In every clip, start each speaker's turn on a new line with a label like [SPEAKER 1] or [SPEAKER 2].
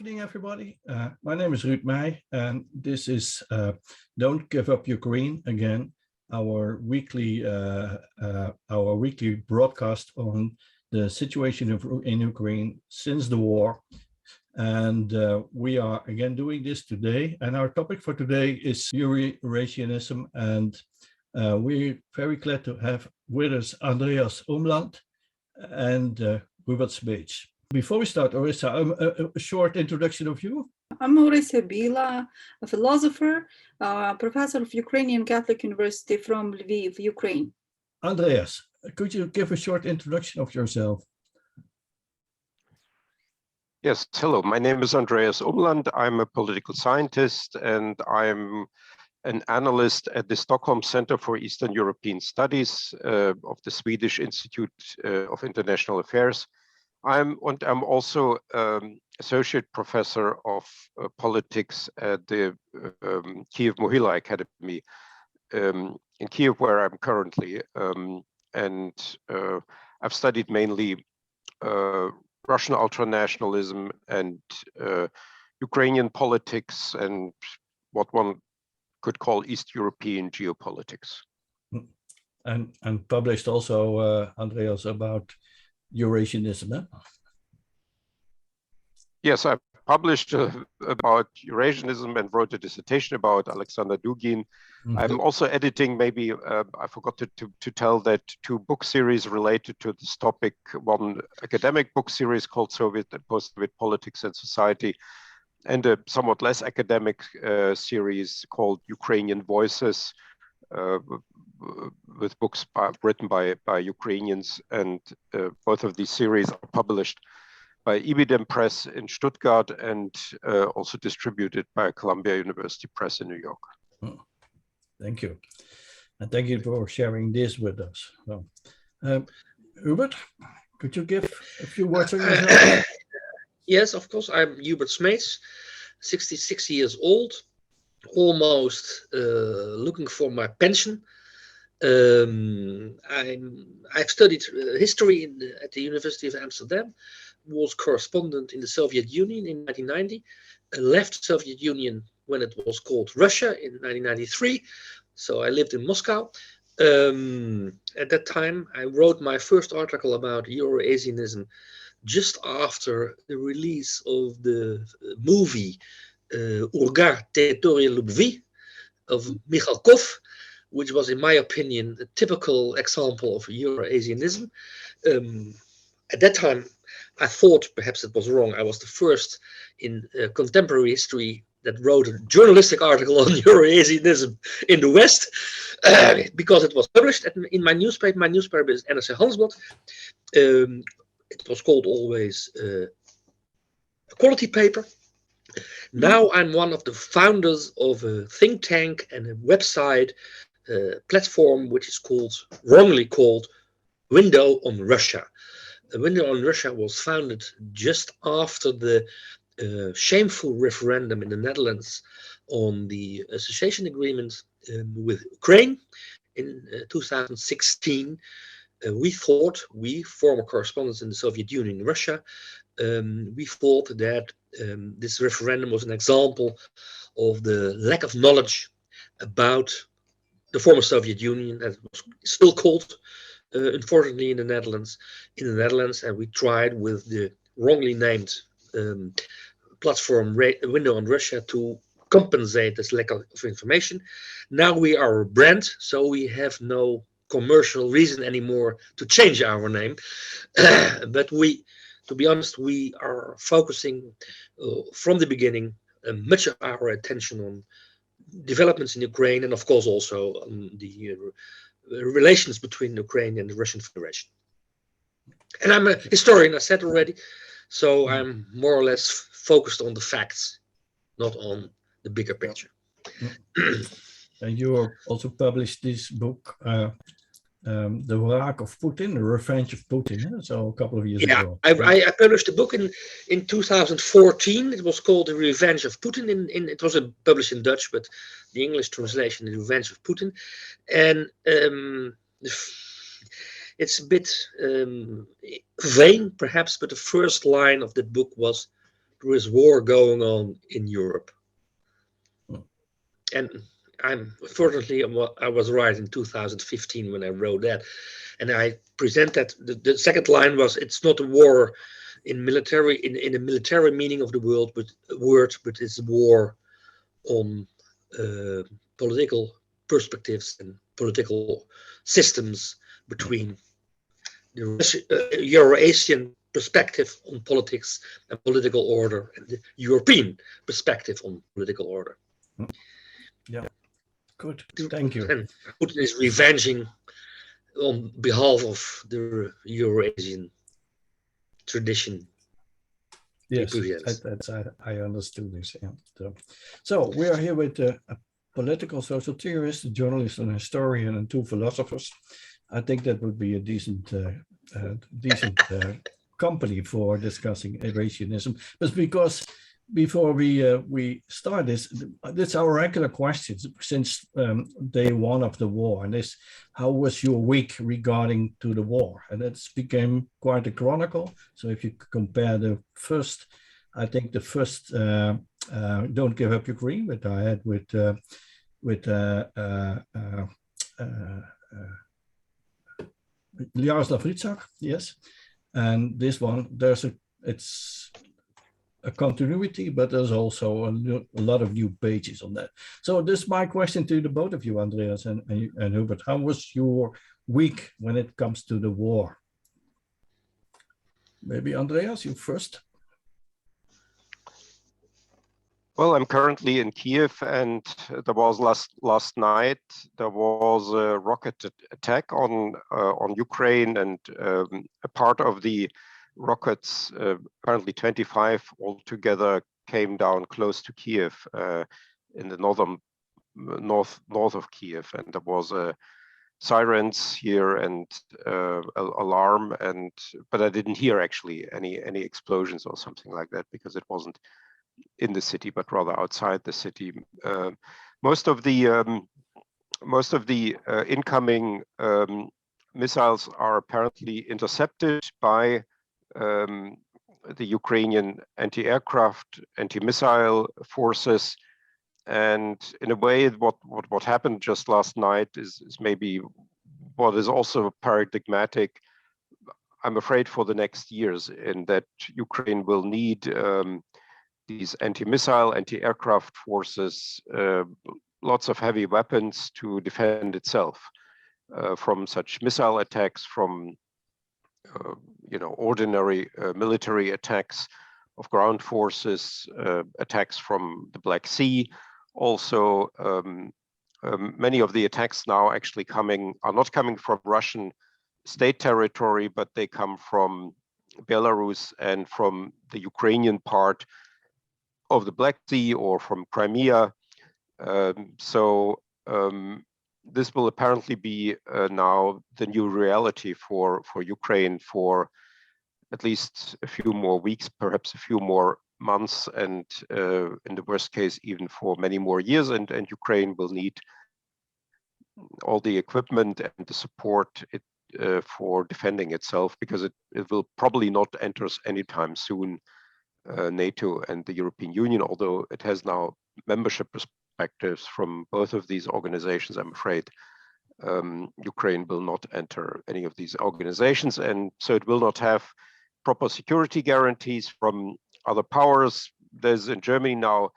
[SPEAKER 1] evening, everybody. My name is Ruud Meij, and this is Don't Give Up Ukraine again, our weekly broadcast on the situation in Ukraine since the war. And we are again doing this today. And our topic for today is Eurasianism. And we're very glad to have with us Andreas Umland and Hubert Smeets. Before we start, Orissa, a short introduction of you.
[SPEAKER 2] I'm Orissa Bila, a philosopher, professor of Ukrainian Catholic University from Lviv, Ukraine.
[SPEAKER 1] Andreas, could you give a short introduction of yourself?
[SPEAKER 3] Yes, hello, my name is Andreas Umland. I'm a political scientist and I'm an analyst at the Stockholm Center for Eastern European Studies of the Swedish Institute of International Affairs. I'm also associate professor of politics at the Kiev Mohila Academy in Kiev, where I'm currently. And I've studied mainly Russian ultranationalism and Ukrainian politics and what one could call East European geopolitics.
[SPEAKER 1] And published also, Andreas, about Eurasianism, eh?
[SPEAKER 3] Yes, I published about Eurasianism and wrote a dissertation about Alexander Dugin. Mm-hmm. I'm also editing, maybe I forgot to tell that, two book series related to this topic. One academic book series called Soviet and Post-Soviet Politics and Society, and a somewhat less academic series called Ukrainian Voices, with books written by Ukrainians, and both of these series are published by Ibidem Press in Stuttgart and also distributed by Columbia University Press in New York.
[SPEAKER 1] Oh, thank you. And thank you for sharing this with us. So, Hubert, could you give a few words on yourself?
[SPEAKER 4] Yes, of course. I'm Hubert Smeets, 66 years old, almost looking for my pension. I've studied history at the University of Amsterdam, was correspondent in the Soviet Union in 1990, left the Soviet Union when it was called Russia in 1993, so I lived in Moscow. At that time, I wrote my first article about Eurasianism just after the release of the movie Urga, Territorial Lubvi of Mikhalkov, which was, in my opinion, a typical example of Eurasianism. At that time, I thought, perhaps it was wrong, I was the first in contemporary history that wrote a journalistic article on Eurasianism in the West, because it was published in my newspaper. My newspaper is NRC Handelsblad. It was called always a quality paper. Now I'm one of the founders of a think tank and a website platform which is wrongly called Window on Russia. The Window on Russia was founded just after the shameful referendum in the Netherlands on the association agreement with Ukraine in 2016. We former correspondents in the Soviet Union and Russia, we thought that this referendum was an example of the lack of knowledge about the former Soviet Union, that was still called, unfortunately, in the Netherlands, and we tried with the wrongly named platform Window on Russia to compensate this lack of information. Now we are a brand, so we have no commercial reason anymore to change our name. But to be honest, we are focusing from the beginning much of our attention on developments in Ukraine, and of course also on the relations between Ukraine and the Russian Federation. And I'm a historian, I said already, so I'm more or less focused on the facts, not on the bigger picture.
[SPEAKER 1] And you also published this book, The Wraak of Putin, The Revenge of Putin, so a couple of years ago.
[SPEAKER 4] I published a book in 2014. It was called The Revenge of Putin. It was published in Dutch, but the English translation is The Revenge of Putin. And it's a bit vain, perhaps, but the first line of the book was, there is war going on in Europe. And fortunately, I was right in 2015 when I wrote that. And I present that the second line was, it's not a war in a military meaning of the word, but it's a war on political perspectives and political systems between the Eurasian perspective on politics and political order and the European perspective on political order.
[SPEAKER 1] Yeah, good. Thank you.
[SPEAKER 4] And Putin is revenging on behalf of the Eurasian tradition.
[SPEAKER 1] Yes, I understood this. Yeah. So we are here with a political social theorist, a journalist, and historian, and two philosophers. I think that would be a decent company for discussing Eurasianism. But because before we start this our regular questions since day one of the war, and this: how was your week regarding to the war? And it's became quite a chronicle. So if you compare the first, I think the first "Don't Give Up Ukraine" that I had with Jaroslav Ritsak, yes, and this one it's a continuity, but there's also a lot of new pages on that. So this is my question to the both of you, Andreas and Hubert. How was your week when it comes to the war? Maybe Andreas, you first.
[SPEAKER 3] Well, I'm currently in Kiev, and there was last night there was a rocket attack on Ukraine, and a part of the rockets, apparently 25 altogether, came down close to Kiev, in the north of Kiev, and there was sirens here and alarm, but I didn't hear actually any explosions or something like that, because it wasn't in the city but rather outside the city. Most of the incoming missiles are apparently intercepted by the Ukrainian anti-aircraft, anti-missile forces, and in a way, what happened just last night is maybe what is also paradigmatic, I'm afraid, for the next years, in that Ukraine will need these anti-missile, anti-aircraft forces, lots of heavy weapons to defend itself from such missile attacks, from ordinary military attacks of ground forces, attacks from the Black Sea. Also, many of the attacks now actually are not coming from Russian state territory, but they come from Belarus and from the Ukrainian part of the Black Sea or from Crimea. This will apparently be now the new reality for Ukraine for at least a few more weeks, perhaps a few more months, and in the worst case, even for many more years. And Ukraine will need all the equipment and the support for defending itself, because it will probably not enter anytime soon NATO and the European Union, although it has now membership perspectives from both of these organizations. I'm afraid Ukraine will not enter any of these organizations, and so it will not have proper security guarantees from other powers. There's in Germany now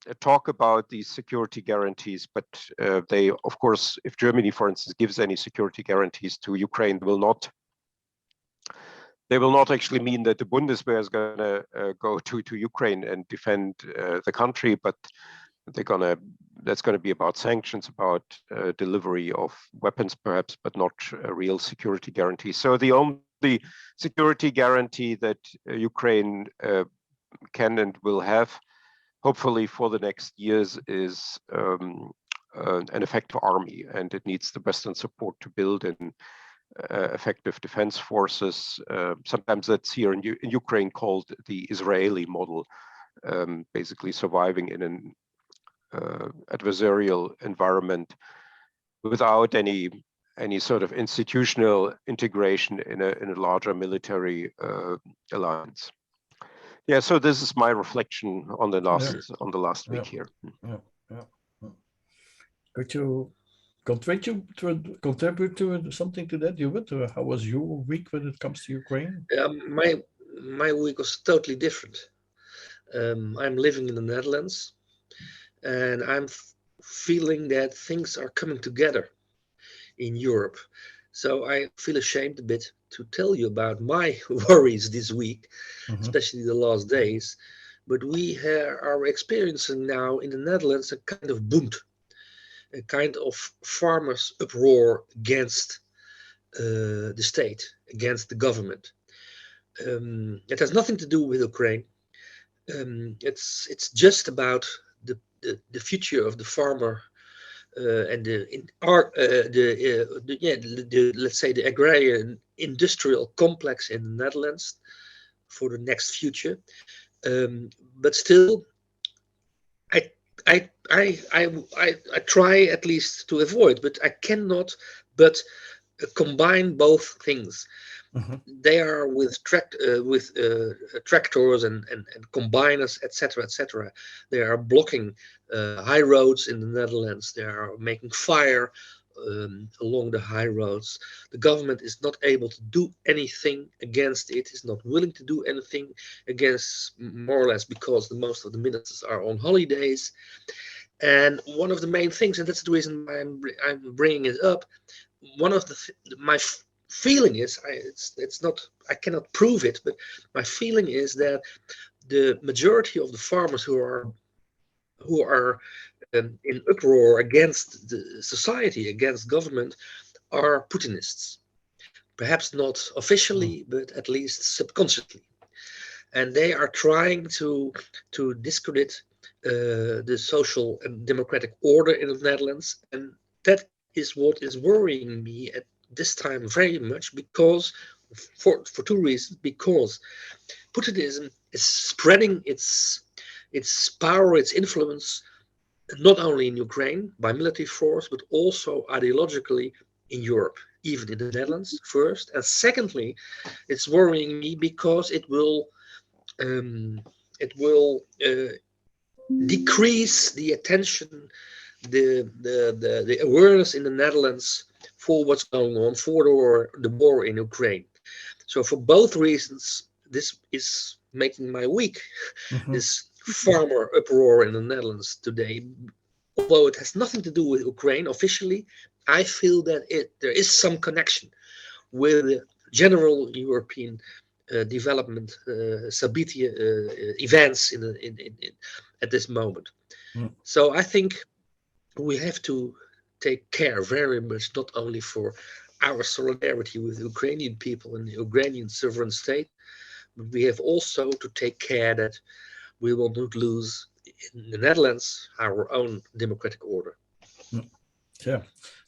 [SPEAKER 3] a talk about these security guarantees, but they, of course, if Germany, for instance, gives any security guarantees to Ukraine, they will not actually mean that the Bundeswehr is going to go to Ukraine and defend the country, but that's going to be about sanctions, about delivery of weapons, perhaps, but not a real security guarantee. So the only security guarantee that Ukraine can and will have, hopefully for the next years, is an effective army, and it needs the Western support to build an effective defense forces. Sometimes that's here in Ukraine called the Israeli model, basically surviving in an adversarial environment without any sort of institutional integration in a larger military alliance. Yeah, so this is my reflection on the last week here.
[SPEAKER 1] Yeah. Could you contribute to something to that, Hubert? How was your week when it comes to Ukraine?
[SPEAKER 4] My week was totally different. I'm living in the Netherlands, and I'm feeling that things are coming together in Europe. So I feel ashamed a bit to tell you about my worries this week, especially the last days. But we are experiencing now in the Netherlands a kind of bund, a kind of farmers' uproar against the state, against the government. It has nothing to do with Ukraine. It's just about the future of the farmer and let's say the agrarian industrial complex in the Netherlands for the next future. But still, I try at least to avoid, but I cannot but combine both things. They are with tractors and combiners, etc. They are blocking high roads in the Netherlands. They are making fire along the high roads. The government is not able to do anything against it. Is not willing to do anything against, more or less, because most of the ministers are on holidays. And one of the main things, and that's the reason why I'm bringing it up. One of my feeling is, it's not, I cannot prove it, but my feeling is that the majority of the farmers who are in uproar against the society, against government, are Putinists. Perhaps not officially, but at least subconsciously. And they are trying to discredit the social and democratic order in the Netherlands. And that is what is worrying me at this time very much, because for two reasons. Because Putinism is spreading its power, its influence, not only in Ukraine by military force, but also ideologically in Europe, even in the Netherlands first. And secondly, it's worrying me because it will decrease the attention, the awareness in the Netherlands for what's going on, for the war in Ukraine. So for both reasons, this is making my week, this farmer uproar in the Netherlands today. Although it has nothing to do with Ukraine officially, I feel that there is some connection with the general European development, Sabitia events at this moment. So I think we have to take care very much, not only for our solidarity with the Ukrainian people and the Ukrainian sovereign state, but we have also to take care that we will not lose in the Netherlands our own democratic order.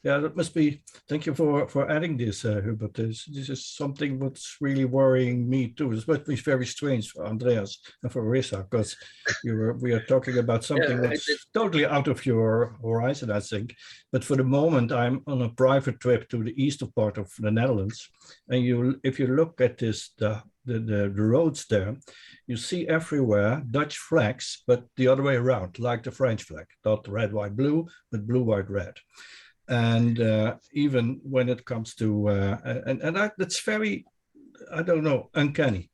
[SPEAKER 1] Yeah, that must be. Thank you for adding this, Hubert. This is something that's really worrying me too. It must be very strange for Andreas and for Rissa, because we are talking about something that's totally out of your horizon, I think. But for the moment, I'm on a private trip to the eastern part of the Netherlands, and if you look at the roads there, you see everywhere Dutch flags, but the other way around, like the French flag, not red, white, blue, but blue, white, red. And even when it comes to that's very, I don't know, uncanny,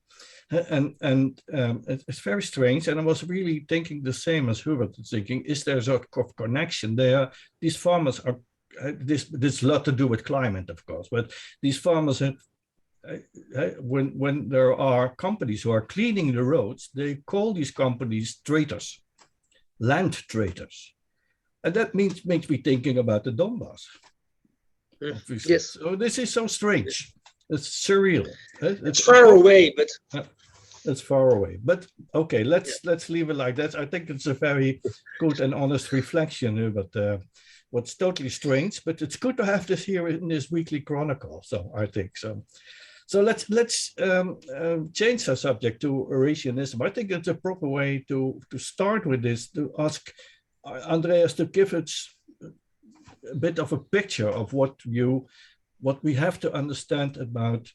[SPEAKER 1] and it's very strange. And I was really thinking the same as Hubert, thinking, is there a sort of connection there? These farmers are this a lot to do with climate, of course, but these farmers have, when there are companies who are cleaning the roads, they call these companies traitors, land traitors. And that makes me thinking about the Donbass.
[SPEAKER 4] Yes.
[SPEAKER 1] So this is so strange. It's surreal.
[SPEAKER 4] It's far away, but
[SPEAKER 1] it's far away. But okay, let's leave it like that. I think it's a very good and honest reflection. But what's totally strange, but it's good to have this here in this weekly chronicle. So I think so. So let's change our subject to Eurasianism. I think it's a proper way to start with this, to ask Andreas to give us a bit of a picture of what we have to understand about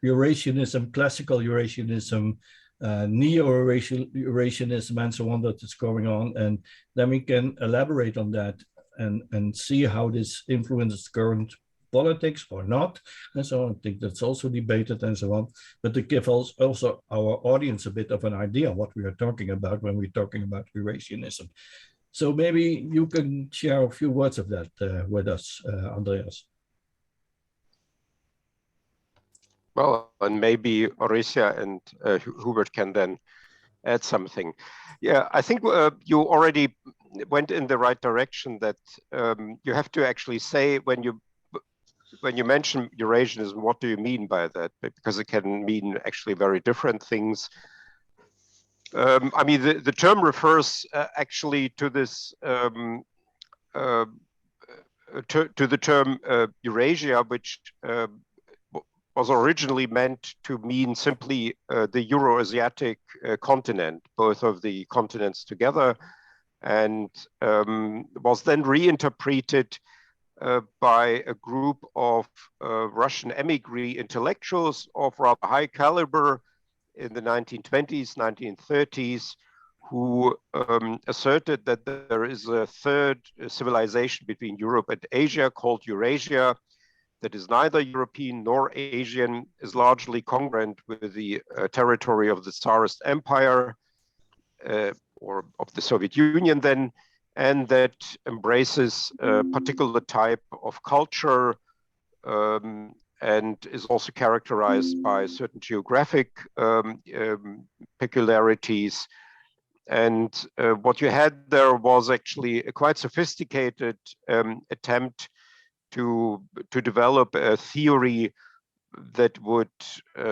[SPEAKER 1] Eurasianism, classical Eurasianism, Neo-Eurasianism and so on that is going on, and then we can elaborate on that and see how this influences current politics or not, and so on. I think that's also debated and so on, but to give also our audience a bit of an idea what we are talking about when we're talking about Eurasianism. So maybe you can share a few words of that with us, Andreas.
[SPEAKER 3] Well, and maybe Eurasia and Hubert can then add something. Yeah, I think you already went in the right direction, that you have to actually say when you mention Eurasianism, what do you mean by that? Because it can mean actually very different things. I mean, the term refers actually to this to the term Eurasia, which was originally meant to mean simply the Eurasiatic continent, both of the continents together, and was then reinterpreted by a group of Russian émigré intellectuals of rather high caliber in the 1920s, 1930s, who asserted that there is a third civilization between Europe and Asia called Eurasia, that is neither European nor Asian, is largely congruent with the territory of the Tsarist Empire or of the Soviet Union then, and that embraces a particular type of culture and is also characterized by certain geographic peculiarities. And what you had there was actually a quite sophisticated attempt to develop a theory that would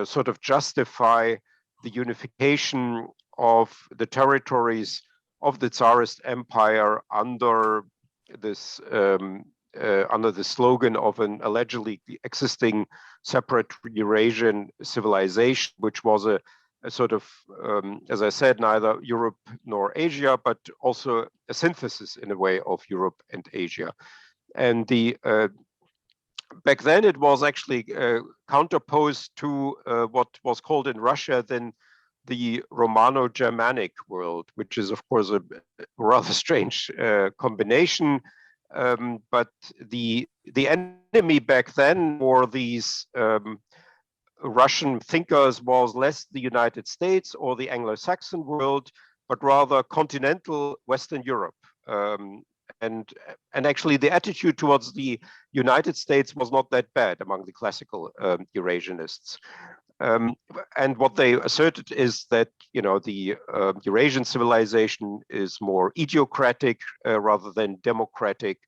[SPEAKER 3] sort of justify the unification of the territories of the Tsarist Empire under this under the slogan of an allegedly existing separate Eurasian civilization, which was a sort of, as I said, neither Europe nor Asia, but also a synthesis in a way of Europe and Asia. And the back then it was actually counterposed to what was called in Russia then the Romano-Germanic world, which is of course a rather strange combination. But the enemy back then for these Russian thinkers was less the United States or the Anglo-Saxon world, but rather continental Western Europe. And actually the attitude towards the United States was not that bad among the classical Eurasianists. And what they asserted is that, you know, the Eurasian civilization is more idiocratic rather than democratic.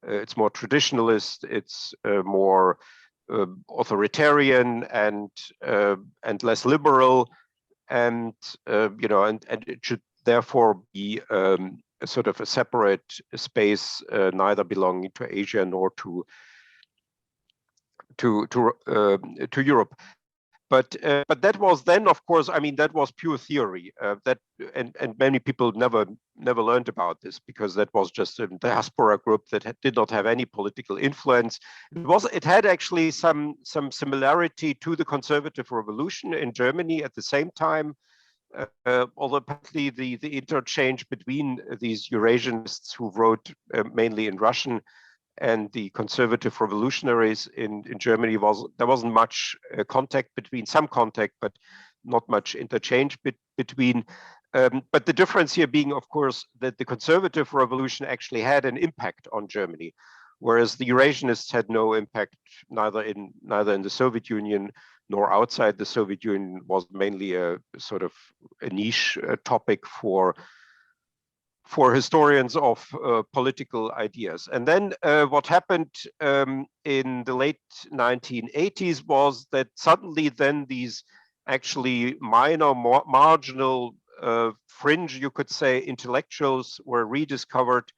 [SPEAKER 3] It's more traditionalist. It's more authoritarian and less liberal, and you know, and it should therefore be a sort of a separate space, neither belonging to Asia nor to Europe. But that was then, of course, I mean, that was pure theory. And many people never learned about this, because that was just a diaspora group that did not have any political influence. It had actually some similarity to the conservative revolution in Germany at the same time. Although apparently the interchange between these Eurasianists who wrote mainly in Russian and the conservative revolutionaries in Germany there wasn't much contact between, some contact, but not much interchange between. But the difference here being, of course, that the conservative revolution actually had an impact on Germany, whereas the Eurasianists had no impact, neither in the Soviet Union nor outside the Soviet Union. Was mainly a sort of a niche topic for historians of political ideas. And then what happened in the late 1980s was that suddenly then these actually minor, marginal, fringe, you could say, intellectuals were rediscovered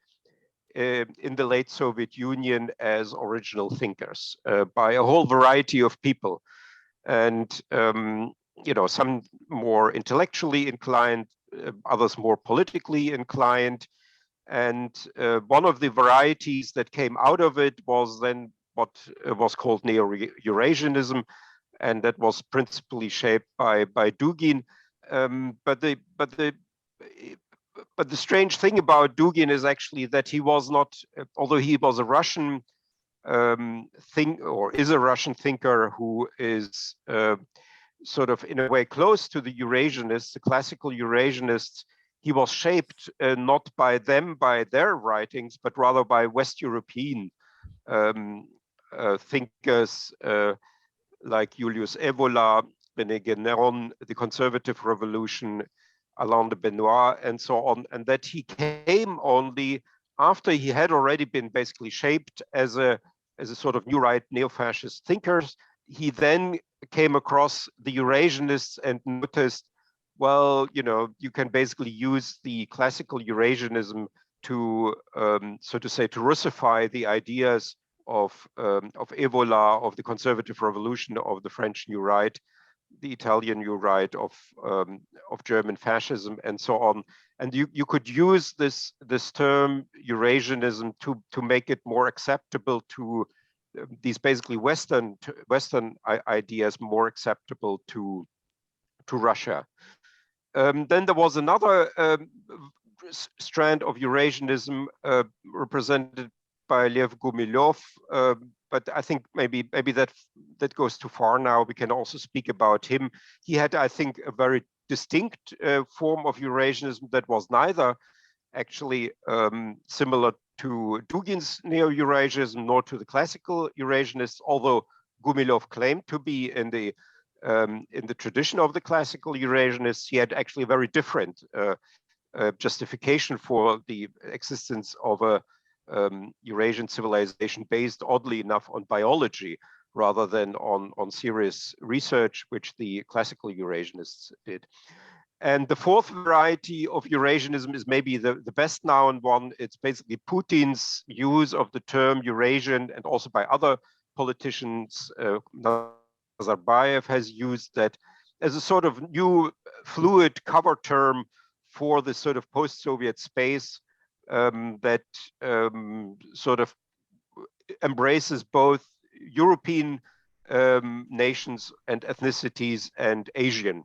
[SPEAKER 3] in the late Soviet Union as original thinkers by a whole variety of people. And you know, some more intellectually inclined, others more politically inclined. And one of the varieties that came out of it was then what was called Neo-Eurasianism, and that was principally shaped by Dugin, but the strange thing about Dugin is actually that he was not, although he was a Russian is a Russian thinker who is sort of in a way close to the Eurasianists, the classical Eurasianists. He was shaped not by them, by their writings, but rather by West European thinkers like Julius Evola, René Guénon, the Conservative Revolution, Alain de Benoit, and so on, and that he came only after he had already been basically shaped as a sort of new right neo-fascist thinkers. He then came across the Eurasianists and noticed, well, you know, you can basically use the classical Eurasianism to, so to say, to Russify the ideas of Evola, of the Conservative Revolution, of the French New Right, the Italian New Right, of German fascism, and so on. And you could use this term Eurasianism to make it more acceptable to these basically Western ideas, more acceptable to Russia. Then there was another strand of Eurasianism represented by Lev Gumilov, but I think maybe that goes too far now. We can also speak about him. He had, I think, a very distinct form of Eurasianism that was neither actually similar to Dugin's Neo-Eurasianism nor to the classical Eurasianists, although Gumilov claimed to be in the tradition of the classical Eurasianists. He had actually a very different justification for the existence of a Eurasian civilization based, oddly enough, on biology rather than on serious research, which the classical Eurasianists did. And the fourth variety of Eurasianism is maybe the best known one. It's basically Putin's use of the term Eurasian, and also by other politicians. Nazarbayev has used that as a sort of new fluid cover term for the sort of post-Soviet space that sort of embraces both European nations and ethnicities and Asian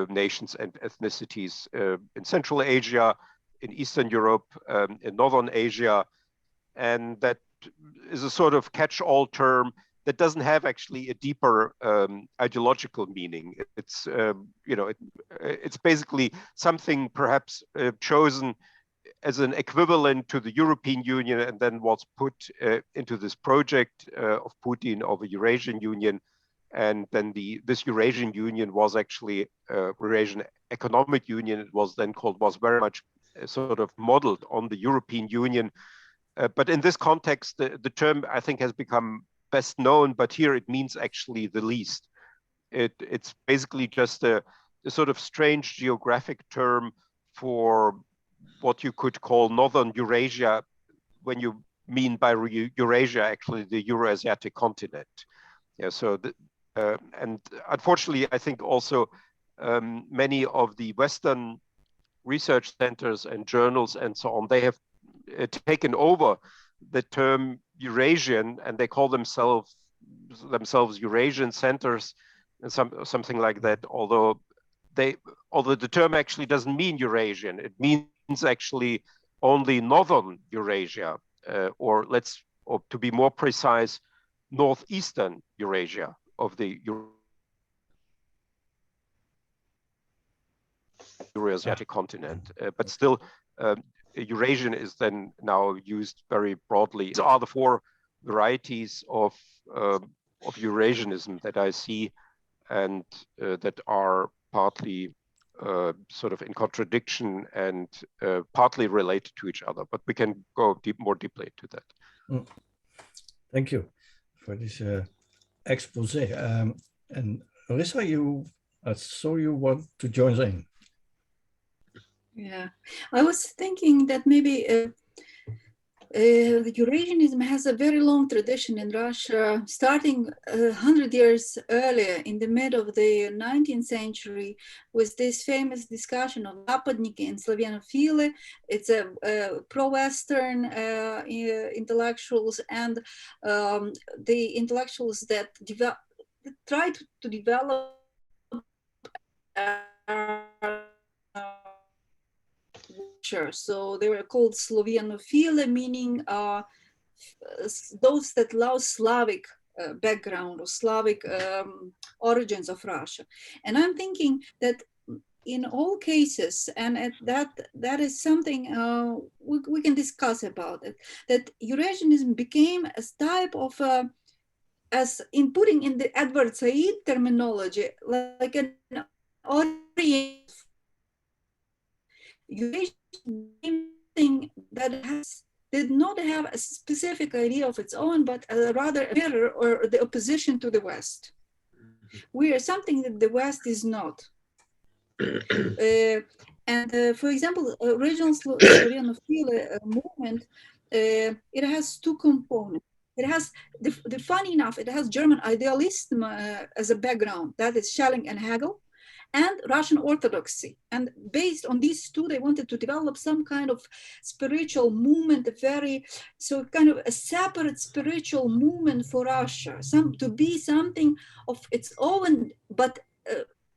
[SPEAKER 3] nations and ethnicities in Central Asia, in Eastern Europe, in Northern Asia. And that is a sort of catch-all term that doesn't have actually a deeper ideological meaning. It's, you know, it's basically something perhaps chosen as an equivalent to the European Union, and then was put into this project of Putin of a Eurasian Union. And then this Eurasian Union was actually Eurasian Economic Union. It was then called, was very much sort of modeled on the European Union. But in this context, the term I think has become best known, but here it means actually the least. It's basically just a sort of strange geographic term for what you could call Northern Eurasia, when you mean by Eurasia actually the Eurasiatic continent. Yeah, so and unfortunately, I think also many of the Western research centers and journals and so on, they have taken over the term Eurasian, and they call themselves Eurasian centers and something like that. Although the term actually doesn't mean Eurasian, it means actually only Northern Eurasia, or to be more precise, Northeastern Eurasia of the Eurasiatic continent. But still, Eurasian is then now used very broadly. These are the four varieties of Eurasianism that I see, and that are partly sort of in contradiction and partly related to each other. But we can go more deeply into that.
[SPEAKER 1] Thank you for this expose. And Larissa, I saw you want to join in.
[SPEAKER 2] Yeah, I was thinking that maybe Eurasianism has a very long tradition in Russia, starting 100 years earlier, in the mid of the 19th century, with this famous discussion of Zapadniki and Slavenophile. It's a pro-Western intellectuals, and the intellectuals that tried to develop so they were called Slovenophile, meaning those that love Slavic background or Slavic origins of Russia. And I'm thinking that in all cases, and that is something we can discuss about it, that Eurasianism became a type of, as in putting in the Edward Said terminology, like an orient. Eurasianism thing that did not have a specific idea of its own, but rather a mirror or the opposition to the West. We are something that the West is not. For example, original Slovenophile movement, it has two components. It has, funny enough, it has German idealism as a background, that is Schelling and Hegel, and Russian Orthodoxy. And based on these two, they wanted to develop some kind of spiritual movement, so kind of a separate spiritual movement for Russia, to be something of its own, but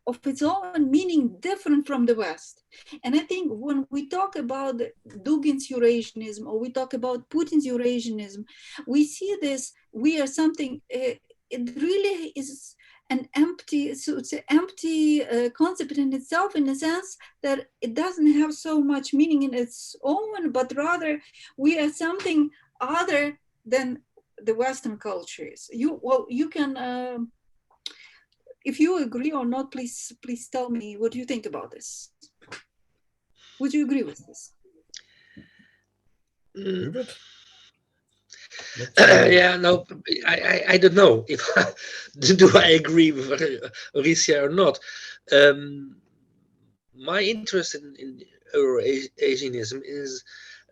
[SPEAKER 2] of its own meaning different from the West. And I think when we talk about Dugin's Eurasianism, or we talk about Putin's Eurasianism, we see this, we are something, it really is an empty, so it's an empty concept in itself, in the sense that it doesn't have so much meaning in its own, but rather we are something other than the Western cultures. You can, if you agree or not, please tell me what you think about this. Would you agree with this?
[SPEAKER 1] Hubert?
[SPEAKER 4] Yeah, no, I don't know if do I agree with Eurasia or not. My interest in Eurasianism is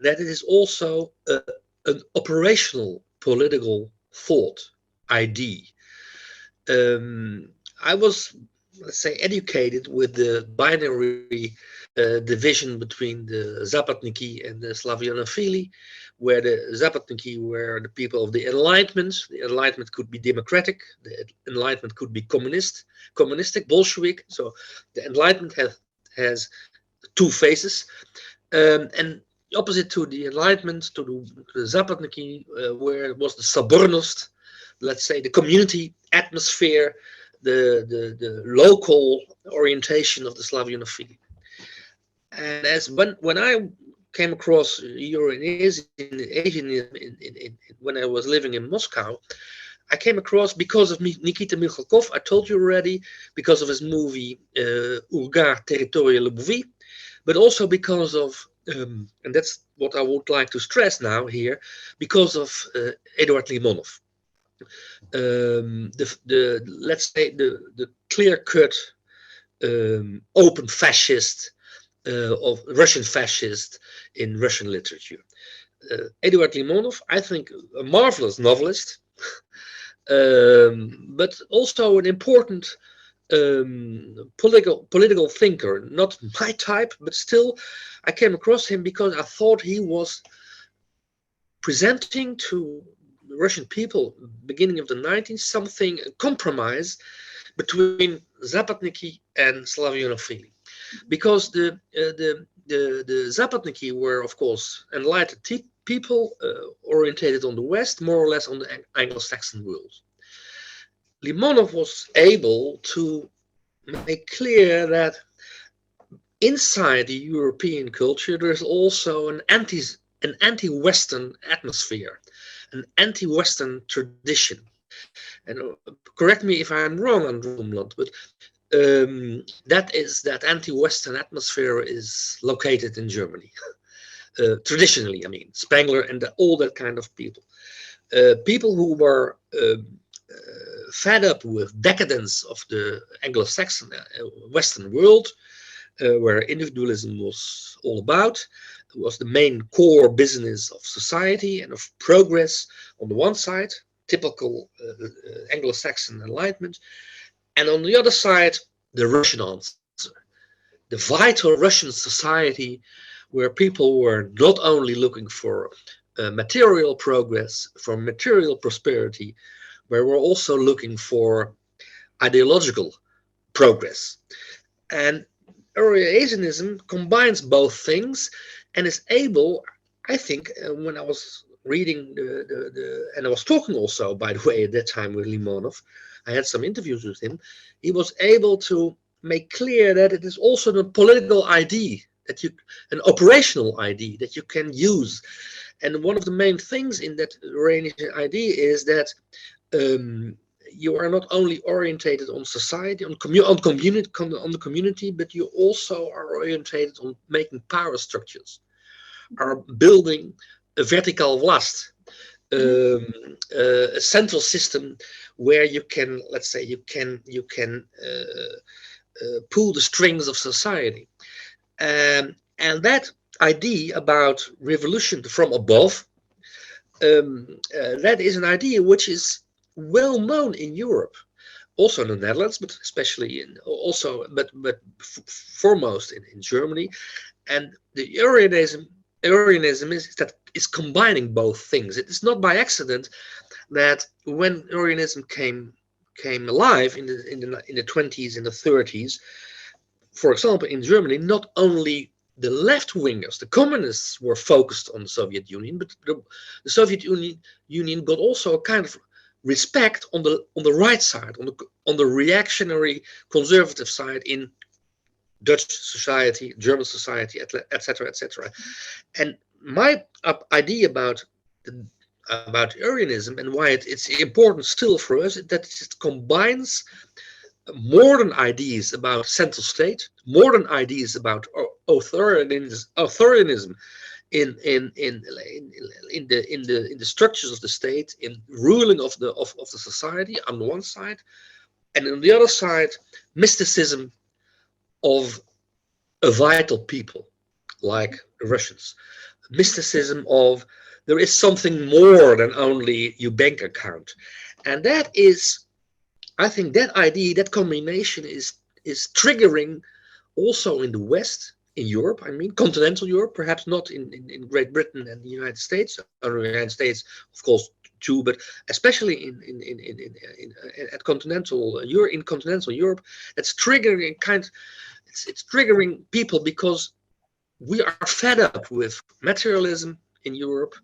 [SPEAKER 4] that it is also an operational political thought, idea. I was, let's say, educated with the binary division between the Zapadniki and the Slavenophili, where the Zapadniki were the people of the Enlightenment. The Enlightenment could be democratic, the Enlightenment could be communistic, Bolshevik. So the Enlightenment has two faces. And opposite to the Enlightenment, to the Zapadniki, where it was the Sobornost, let's say the community atmosphere, the local orientation of the Slavenophili. And as when I came across Eurasianism when I was living in Moscow, I came across, because of Nikita Mikhalkov, I told you already, because of his movie Urga, Territoria Lubvi, but also because of, and that's what I would like to stress now here, because of Eduard Limonov. Let's say the clear-cut open fascist of Russian fascist in Russian literature. Eduard Limonov, I think, a marvelous novelist, but also an important political thinker. Not my type, but still, I came across him because I thought he was presenting to the Russian people, beginning of the 90s, something, a compromise between Zapadniki and Slavenophili. Because the Zapadniki were, of course, enlightened people orientated on the West, more or less on the Anglo-Saxon world. Limonov was able to make clear that inside the European culture, there's also an anti-Western atmosphere, an anti-Western tradition. And correct me if I'm wrong, Umland, but that anti-Western atmosphere is located in Germany. Traditionally, I mean, Spengler and all that kind of people. People who were fed up with decadence of the Anglo-Saxon Western world, where individualism was all about. It was the main core business of society and of progress on the one side, typical Anglo-Saxon Enlightenment, and on the other side, the Russian answer, the vital Russian society, where people were not only looking for material progress, for material prosperity, but were also looking for ideological progress. And Eurasianism combines both things and is able, I think, when I was reading and I was talking also, by the way, at that time with Limonov, I had some interviews with him, he was able to make clear that it is also a political ID, an operational ID that you can use. And one of the main things in that Eurasian ID is that you are not only orientated on society, on the community, but you also are orientated on making power structures, are building a vertical vlast, a central system where you can, let's say, you can pull the strings of society, and that idea about revolution from above, that is an idea which is well known in Europe, also in the Netherlands, but especially foremost in Germany. And the Eurasianism is combining both things. It is not by accident that when Eurasianism came alive in the 20s and the 30s, for example, in Germany, not only the left-wingers, the communists, were focused on the Soviet Union, but the Soviet Union got also a kind of respect on the right side, on the reactionary conservative side in Dutch society, German society, etc., etc. And my idea about Eurasianism and why it's important still for us is that it combines modern ideas about central state, modern ideas about authoritarianism in the structures of the state, in ruling of the society on the one side, and on the other side, mysticism of a vital people like the Russians, mysticism of there is something more than only your bank account. And that is, I think that idea, that combination is triggering also in the West, in Europe, I mean, continental Europe, perhaps not in Great Britain and the United States, or the United States, of course, too, but especially in continental Europe, that's triggering it's triggering people because we are fed up with materialism in Europe.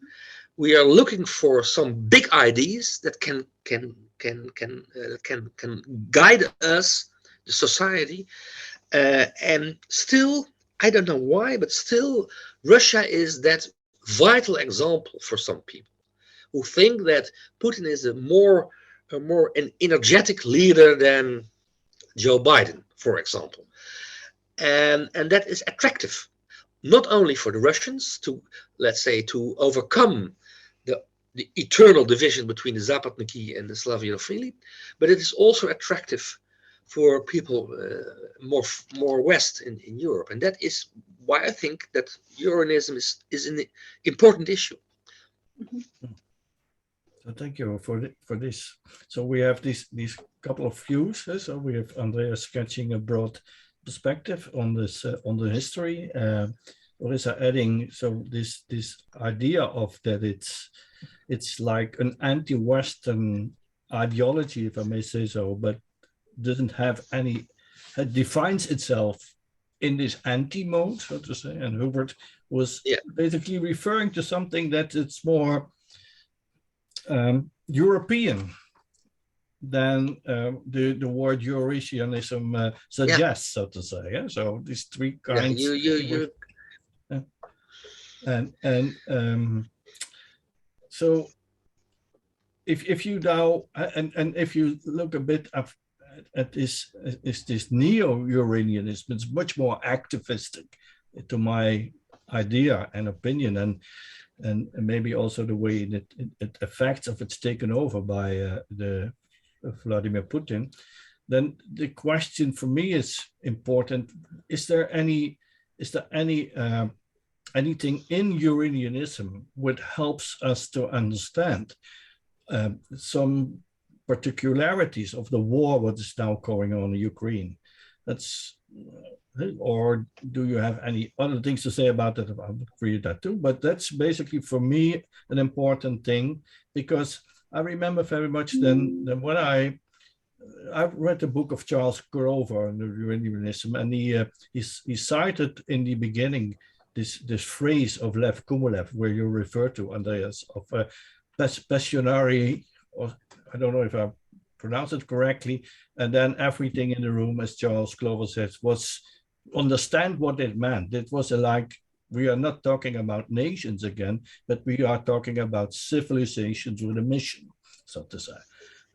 [SPEAKER 4] We are looking for some big ideas that can guide us, the society, and still, I don't know why, but still, Russia is that vital example for some people who think that Putin is a more an energetic leader than Joe Biden, for example, and that is attractive, not only for the Russians to, let's say, to overcome the eternal division between the Zapadniki and the Slavyanophiles, but it is also attractive for people more west in Europe. And that is why I think that Eurasianism is an important issue.
[SPEAKER 2] Mm-hmm.
[SPEAKER 1] So thank you for this. So we have these couple of views. So we have Andreas sketching a broad perspective on this on the history. Larissa adding this idea of that it's like an anti-Western ideology, if I may say so, but doesn't have any, it defines itself in this anti-mode, so to say. And Hubert was basically referring to something that it's more European than the word Eurasianism suggests, so to say. Yeah? So these three kinds. So if you now and if you look a bit at this Neo-Eurasianism, it's much more activistic, to my idea and opinion, and maybe also the way that it affects if it's taken over by the Vladimir Putin. Then the question for me is important: is there anything in Eurasianism which helps us to understand some particularities of the war what is now going on in Ukraine? Or do you have any other things to say about that? I'll read that too, but that's basically for me an important thing, because I remember very much then when I I've read the book of Charles Grover on Eurasianism, and he cited in the beginning this phrase of Lev Kumilev, where you refer to, Andreas, of passionary, or I don't know if I pronounce it correctly, and then everything in the room, as Charles Grover says, was understand what it meant. It was like, we are not talking about nations again, but we are talking about civilizations with a mission, so to say.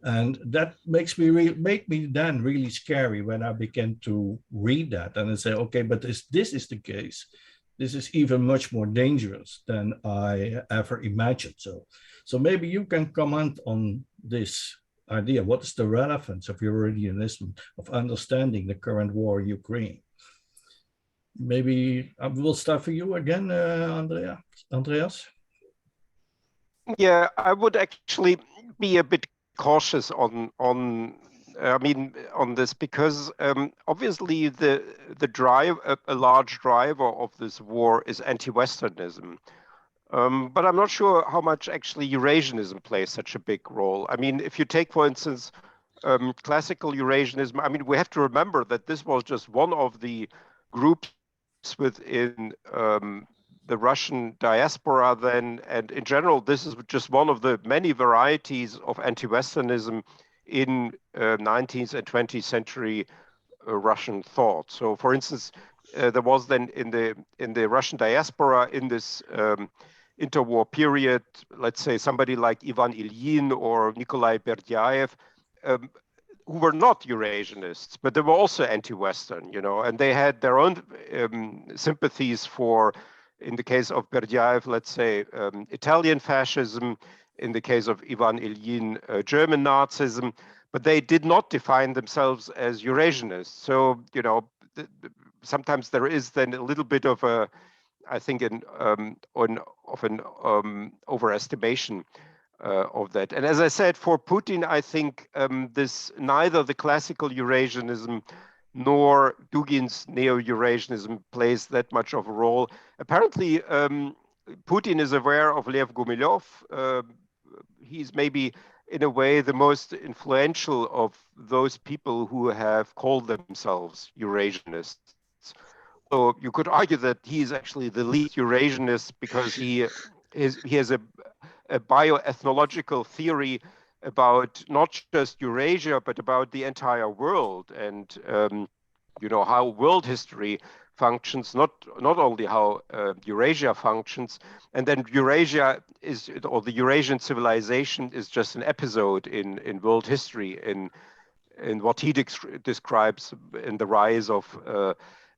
[SPEAKER 1] And that makes me then really scary when I began to read that and I say, okay, but this is the case. This is even much more dangerous than I ever imagined. So maybe you can comment on this idea. What is the relevance of Eurasianism, of understanding the current war in Ukraine? Maybe I will start for you again, Andreas.
[SPEAKER 3] Yeah, I would actually be a bit cautious on this, because obviously a large driver of this war is anti-Westernism. But I'm not sure how much actually Eurasianism plays such a big role. I mean, if you take, for instance, classical Eurasianism, I mean, we have to remember that this was just one of the groups within the Russian diaspora then, and in general, this is just one of the many varieties of anti-Westernism in 19th and 20th century Russian thought. So, for instance, there was then in the Russian diaspora in this interwar period, let's say somebody like Ivan Ilyin or Nikolai Berdyaev, who were not Eurasianists, but they were also anti-Western, you know, and they had their own sympathies for, in the case of Berdyaev, let's say, Italian fascism, in the case of Ivan Ilyin, German Nazism, but they did not define themselves as Eurasianists. So, you know, sometimes there is then a little bit of a, I think, an overestimation of that. And as I said, for Putin, I think this neither the classical Eurasianism nor Dugin's Neo-Eurasianism plays that much of a role. Apparently, Putin is aware of Lev Gumilev. He's maybe, in a way, the most influential of those people who have called themselves Eurasianists. So you could argue that he is actually the lead Eurasianist because he has a bioethnological theory about not just Eurasia, but about the entire world, and you know, how world history functions, not only how Eurasia functions. And then Eurasia is, or the Eurasian civilization is just an episode in world history, in what he describes in the rise of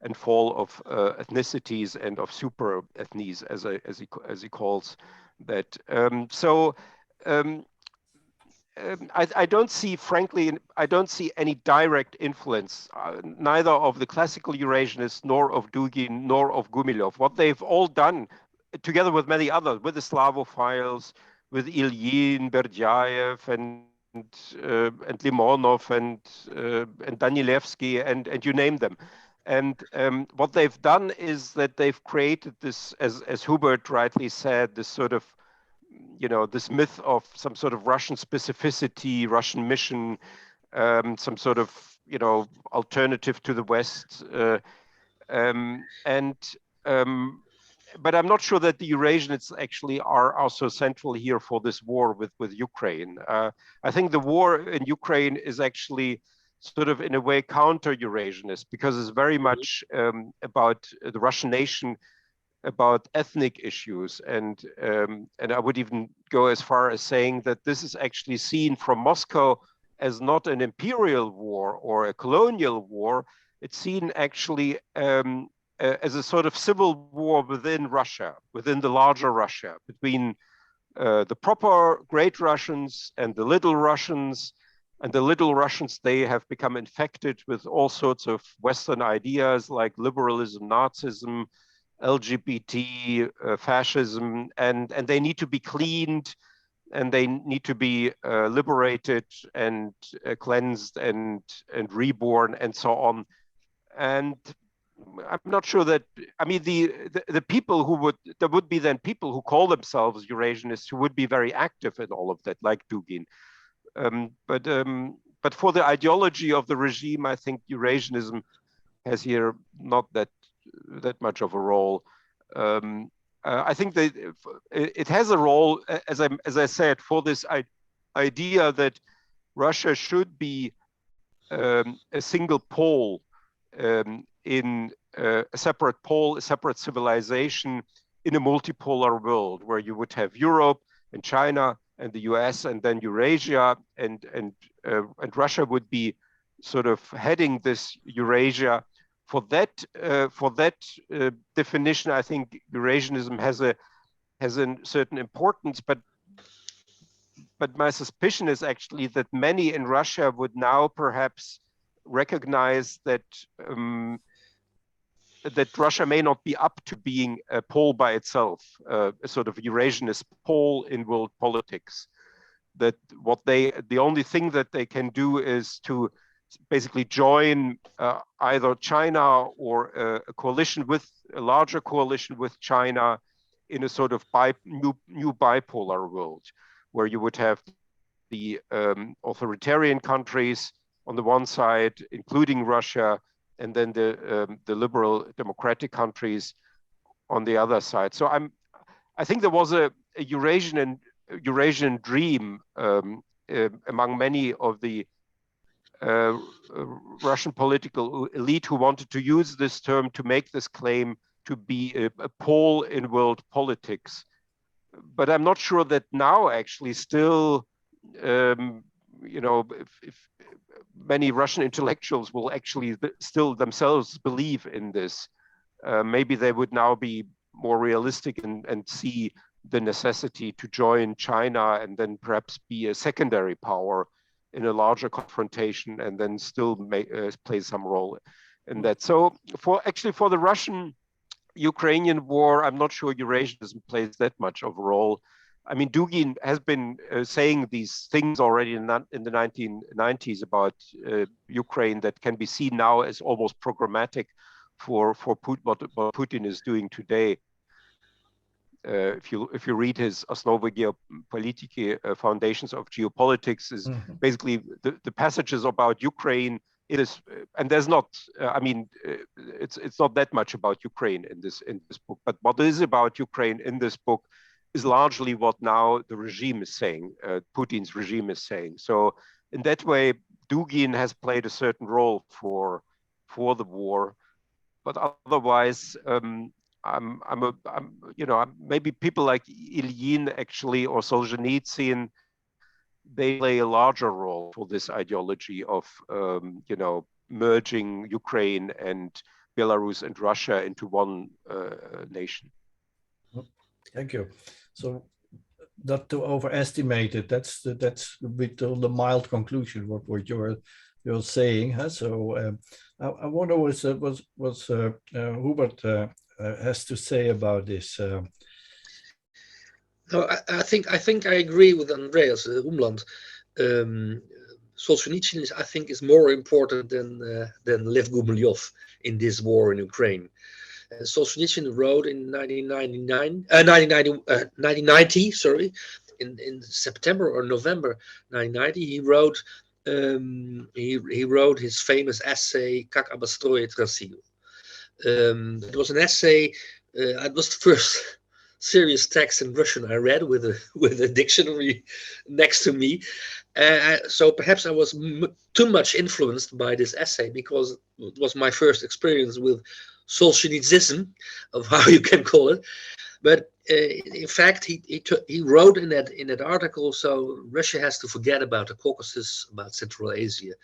[SPEAKER 3] and fall of ethnicities and of super ethnies, as he calls that. I don't see, frankly, I don't see any direct influence, neither of the classical Eurasianists, nor of Dugin, nor of Gumilev. What they've all done, together with many others, with the Slavophiles, with Ilyin, Berdyaev, and Limonov, and Danilevsky, and you name them. And what they've done is that they've created this, as Hubert rightly said, this sort of, you know, this myth of some sort of Russian specificity, Russian mission, some sort of, you know, alternative to the West. But I'm not sure that the Eurasianists actually are also central here for this war with Ukraine. I think the war in Ukraine is actually sort of, in a way, counter-Eurasianist, because it's very much about the Russian nation, about ethnic issues, and I would even go as far as saying that this is actually seen from Moscow as not an imperial war or a colonial war. It's seen actually as a sort of civil war within Russia, within the larger Russia, between the proper Great Russians and the Little Russians. And the Little Russians, they have become infected with all sorts of Western ideas like liberalism, Nazism, LGBT, fascism, and they need to be cleaned, and they need to be liberated and cleansed and reborn and so on. And I'm not sure that, I mean, the people who would, there would be then people who call themselves Eurasianists who would be very active in all of that, like Dugin. but for the ideology of the regime, I think Eurasianism has here not that much of a role. I think that it has a role, as I said, for this idea that Russia should be a single pole in a separate pole, a separate civilization in a multipolar world, where you would have Europe and China and the US and then Eurasia, and Russia would be sort of heading this Eurasia. For that definition, I think Eurasianism has a certain importance, but my suspicion is actually that many in Russia would now perhaps recognize that that Russia may not be up to being a pole by itself, a sort of Eurasianist pole in world politics. That the only thing that they can do is to basically join either China or a larger coalition with China in a sort of new bipolar world, where you would have the authoritarian countries on the one side, including Russia, and then the liberal democratic countries on the other side. So I think there was a Eurasian dream among many of the Russian political elite who wanted to use this term to make this claim to be a pole in world politics. But I'm not sure that now actually still, if many Russian intellectuals will actually still themselves believe in this. Maybe they would now be more realistic and see the necessity to join China and then perhaps be a secondary power in a larger confrontation, and then still play some role in that. So for the Russian-Ukrainian war, I'm not sure Eurasianism plays that much of a role. I mean, Dugin has been saying these things already in the 1990s about Ukraine that can be seen now as almost programmatic for what Putin is doing today. If you read his Osnovy Geopolitiki, Foundations of Geopolitics, is basically the passages about Ukraine. It is, and there's not. It's not that much about Ukraine in this book. But what is about Ukraine in this book is largely what now the regime is saying. Putin's regime is saying. So in that way, Dugin has played a certain role for the war, but otherwise. Maybe people like Ilyin actually or Solzhenitsyn, they play a larger role for this ideology of merging Ukraine and Belarus and Russia into one nation.
[SPEAKER 1] Thank you. So, not to overestimate it. That's a bit the mild conclusion. What you're saying. Huh? So I wonder what Hubert has to say about this.
[SPEAKER 4] No, I think I agree with Andreas Umland. Solzhenitsyn is more important than Lev Gumilyov in this war in Ukraine. Solzhenitsyn wrote in 1990, in September or November 1990, he wrote his famous essay "Как обостроить Россию." It was an essay. It was the first serious text in Russian I read with a dictionary next to me. So perhaps I was too much influenced by this essay, because it was my first experience with Solzhenitsyn, of how you can call it. But in fact, he wrote in that article. So Russia has to forget about the Caucasus, about Central Asia.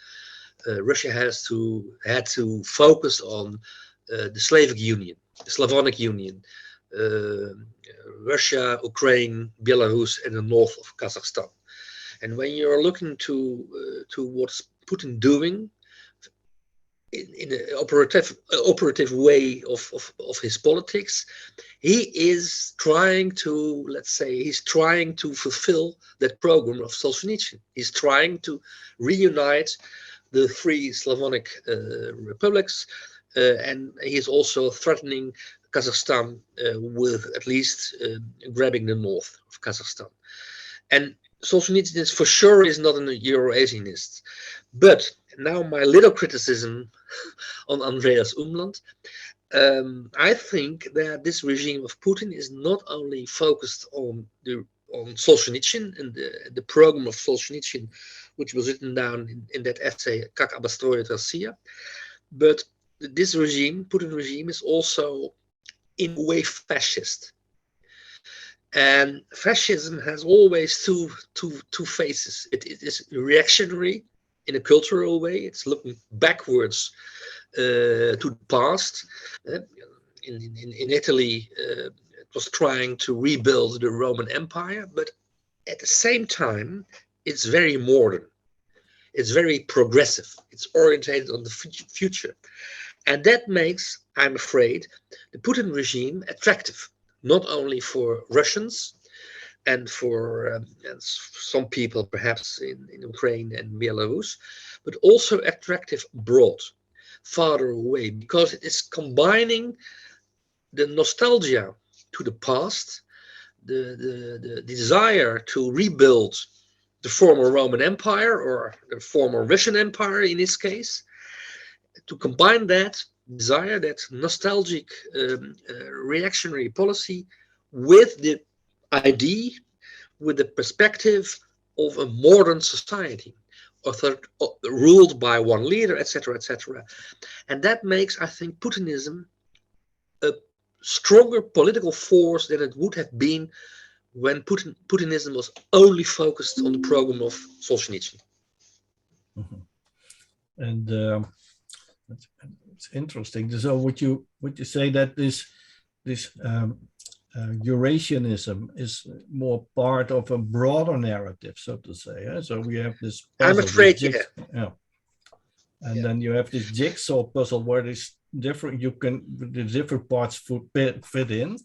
[SPEAKER 4] Russia had to focus on the Slavic Union, the Slavonic Union, Russia, Ukraine, Belarus, and the north of Kazakhstan. And when you're looking to what's Putin doing in an operative way of his politics, he is trying to, fulfill that program of Solzhenitsyn. He's trying to reunite the three Slavonic republics, and he is also threatening Kazakhstan with at least grabbing the north of Kazakhstan. And Solzhenitsyn for sure is not an Eurasianist. But now my little criticism on Andreas Umland. I think that this regime of Putin is not only focused on Solzhenitsyn and the program of Solzhenitsyn, which was written down in that essay, Как обустроить Россия, but this regime, Putin regime, is also in a way fascist. And fascism has always two faces. It is reactionary in a cultural way. It's looking backwards to the past. In Italy, it was trying to rebuild the Roman Empire, but at the same time, it's very modern. It's very progressive. It's orientated on the future. And that makes, I'm afraid, the Putin regime attractive, not only for Russians and for some people perhaps in Ukraine and Belarus, but also attractive abroad, farther away, because it is combining the nostalgia to the past, the desire to rebuild the former Roman Empire or the former Russian Empire in this case, to combine that desire, that nostalgic reactionary policy with the idea, with the perspective of a modern society, ruled by one leader, etc., etc. And that makes, I think, Putinism a stronger political force than it would have been when Putinism was only focused on the program of Solzhenitsyn.
[SPEAKER 1] Mm-hmm. And it's interesting. So would you say that this Eurasianism is more part of a broader narrative, so to say? So we have this puzzle,
[SPEAKER 4] I'm afraid, yeah.
[SPEAKER 1] And then you have this jigsaw puzzle where there's different, the different parts fit in,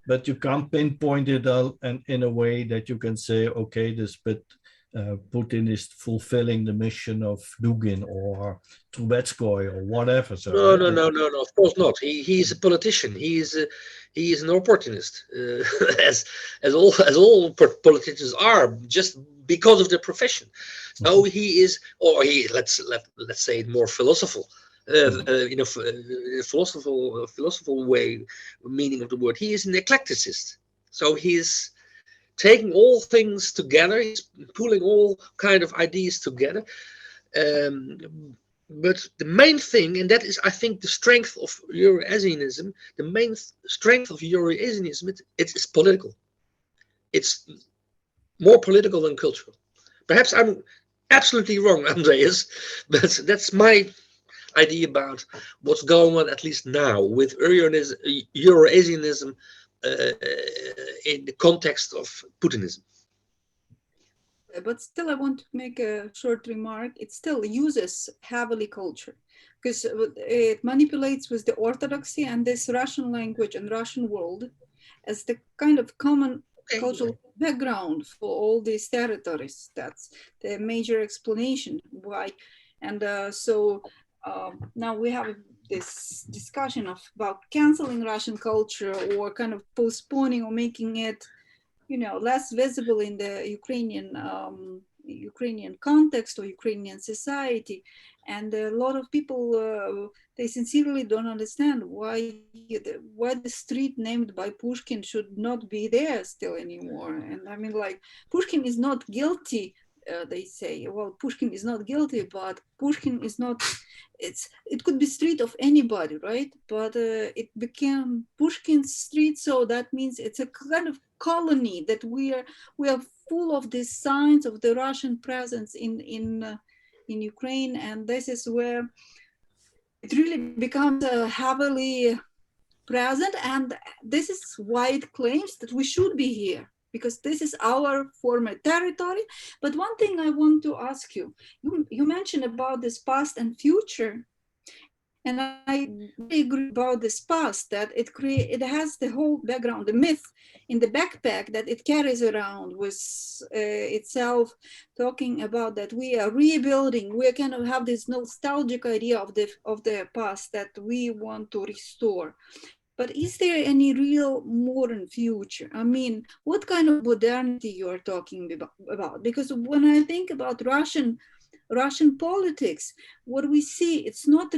[SPEAKER 1] but you can't pinpoint it and in a way that you can say, okay, this bit Putin is fulfilling the mission of Dugin or Trubetskoy or whatever. So
[SPEAKER 4] no, of course not. He's a politician. He is an opportunist, as all politicians are, just because of their profession. So he is, or he let's say it more philosophical. Philosophical way, meaning of the word. He is an eclecticist. So he is taking all things together. He's pulling all kind of ideas together. But the main thing, and that is, I think, the strength of Eurasianism, the main strength of Eurasianism, it is political. It's more political than cultural. Perhaps I'm absolutely wrong, Andreas, but that's my idea about what's going on, at least now, with Eurasianism in the context of Putinism.
[SPEAKER 2] But still, I want to make a short remark. It still uses heavily culture because it manipulates with the orthodoxy and this Russian language and Russian world as the kind of common cultural background for all these territories. That's the major explanation why. And so now we have this discussion about canceling Russian culture or kind of postponing or making it, less visible in the Ukrainian context or Ukrainian society. And a lot of people, they sincerely don't understand why the street named by Pushkin should not be there still anymore. And I mean, like, Pushkin is not guilty. They say, well, Pushkin is not guilty, but Pushkin is not, it could be street of anybody, right? But it became Pushkin's street, so that means it's a kind of colony that we are full of these signs of the Russian presence in Ukraine, and this is where it really becomes heavily present, and this is why it claims that we should be here, because this is our former territory. But one thing I want to ask you mentioned about this past and future, and I agree about this past, that it has the whole background, the myth in the backpack that it carries around with itself, talking about that we are rebuilding, we kind of have this nostalgic idea of the past that we want to restore. But is there any real modern future? I mean, what kind of modernity you are talking about? Because when I think about Russian politics, what we see, it's not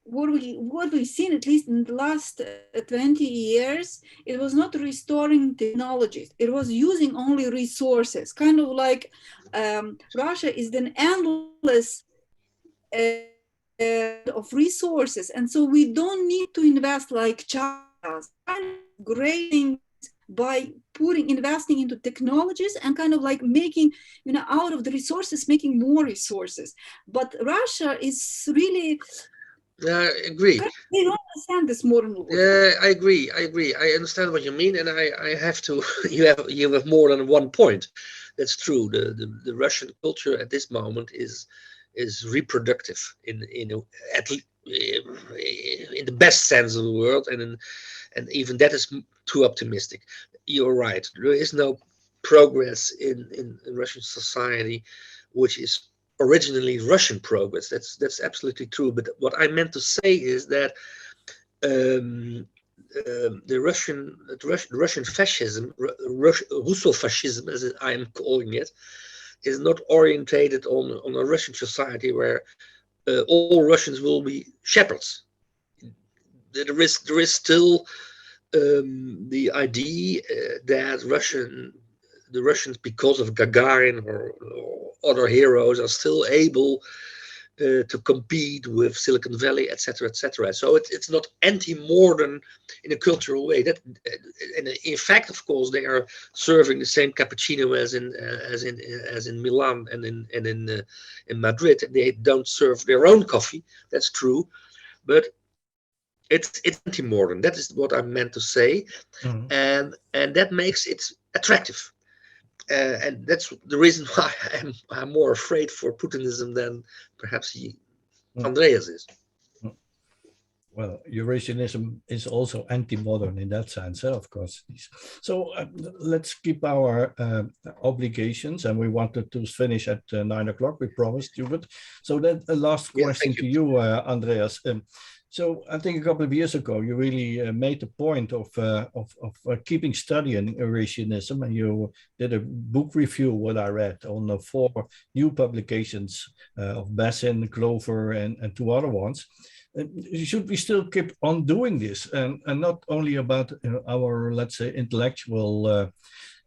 [SPEAKER 2] what we've seen, at least in the last 20 years, it was not restoring technologies. It was using only resources, kind of like Russia is an endless of resources. And so we don't need to invest like China, great things by investing into technologies and kind of like making, out of the resources, making more resources. But Russia is really...
[SPEAKER 4] I agree.
[SPEAKER 2] They don't understand this modern world.
[SPEAKER 4] I agree. I understand what you mean, and I have to. You have more than one point. That's true. The Russian culture at this moment is reproductive in the best sense of the word, and even that is too optimistic. You're right. There is no progress in Russian society, which is originally Russian progress. That's absolutely true. But what I meant to say is that the Russian fascism, Russo-fascism, as I am calling it, is not orientated on a Russian society where all Russians will be shepherds. There is still the idea that the Russians, because of Gagarin or other heroes, are still able to compete with Silicon Valley, etc., etc. So it's not anti-modern in a cultural way. And in fact, of course, they are serving the same cappuccino as in Milan and in Madrid. They don't serve their own coffee. That's true, but it's anti-modern. That is what I meant to say, and that makes it attractive. And that's the reason why I'm more afraid for Putinism than perhaps Andreas is.
[SPEAKER 1] Well, Eurasianism is also anti-modern in that sense, of course. So let's keep our obligations, and we wanted to finish at 9 o'clock, we promised, Hubert. So then a last question to you, Andreas. So I think a couple of years ago, you really made the point of keeping studying Eurasianism, and you did a book review, what I read, on 4 new publications of Bessin, Clover, and 2 other ones. Should we still keep on doing this, and not only about our, let's say, intellectual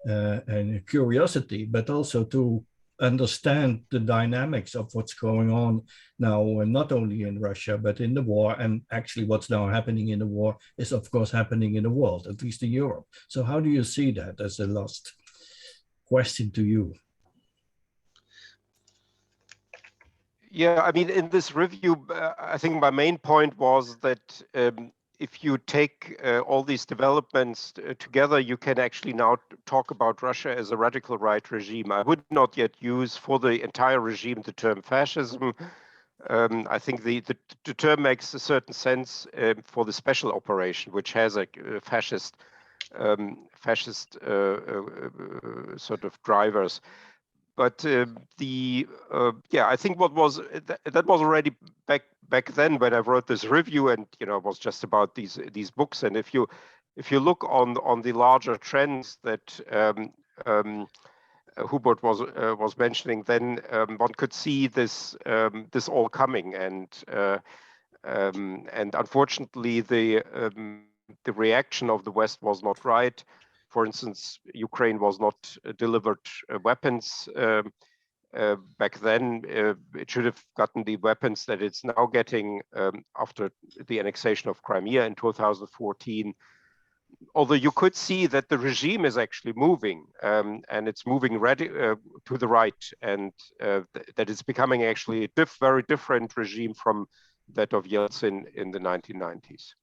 [SPEAKER 1] and curiosity, but also to understand the dynamics of what's going on now, not only in Russia, but in the war. And actually what's now happening in the war is, of course, happening in the world, at least in Europe. So how do you see that as the last question to you?
[SPEAKER 3] Yeah, I mean, in this review, I think my main point was that if you take all these developments together, you can actually now talk about Russia as a radical right regime. I would not yet use for the entire regime the term fascism. I think the term makes a certain sense for the special operation, which has a fascist sort of drivers. But I think what was that was already back then when I wrote this review, and it was just about these books. And if you look on the larger trends that Hubert was mentioning, then one could see this all coming, and unfortunately the reaction of the West was not right. For instance, Ukraine was not delivered weapons back then. It should have gotten the weapons that it's now getting after the annexation of Crimea in 2014. Although you could see that the regime is actually moving, and it's moving to the right, and that it's becoming actually a very different regime from that of Yeltsin in the 1990s.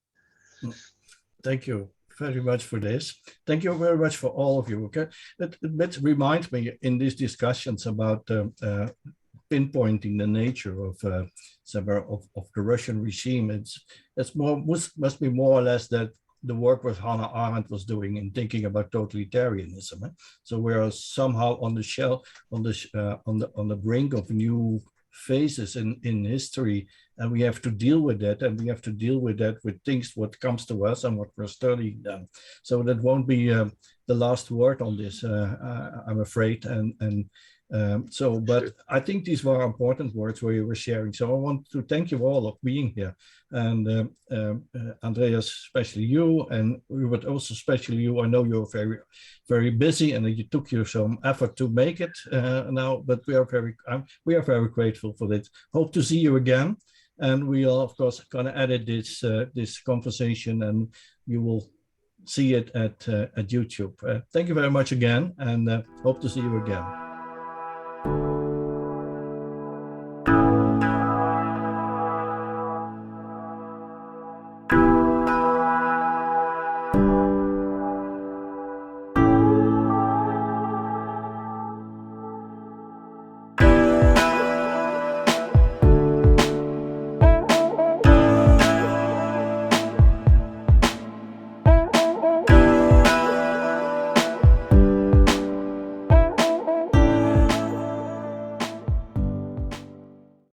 [SPEAKER 1] Thank you very much for this. Thank you very much for all of you. Okay, that reminds me in these discussions about pinpointing the nature of the Russian regime. Must be more or less that the work that Hannah Arendt was doing in thinking about totalitarianism. So we are somehow on the brink of new phases in history, and we have to deal with that, and we have to deal with that with things what comes to us and what we're studying them. So that won't be the last word on this, I'm afraid, but I think these were important words where you were sharing. So I want to thank you all of being here, and Andreas, especially you, and Hubert also especially you. I know you're very, very busy, and it took you some effort to make it now. But we are very grateful for that. Hope to see you again, and we are of course going to edit this conversation, and you will see it at YouTube. Thank you very much again, and hope to see you again.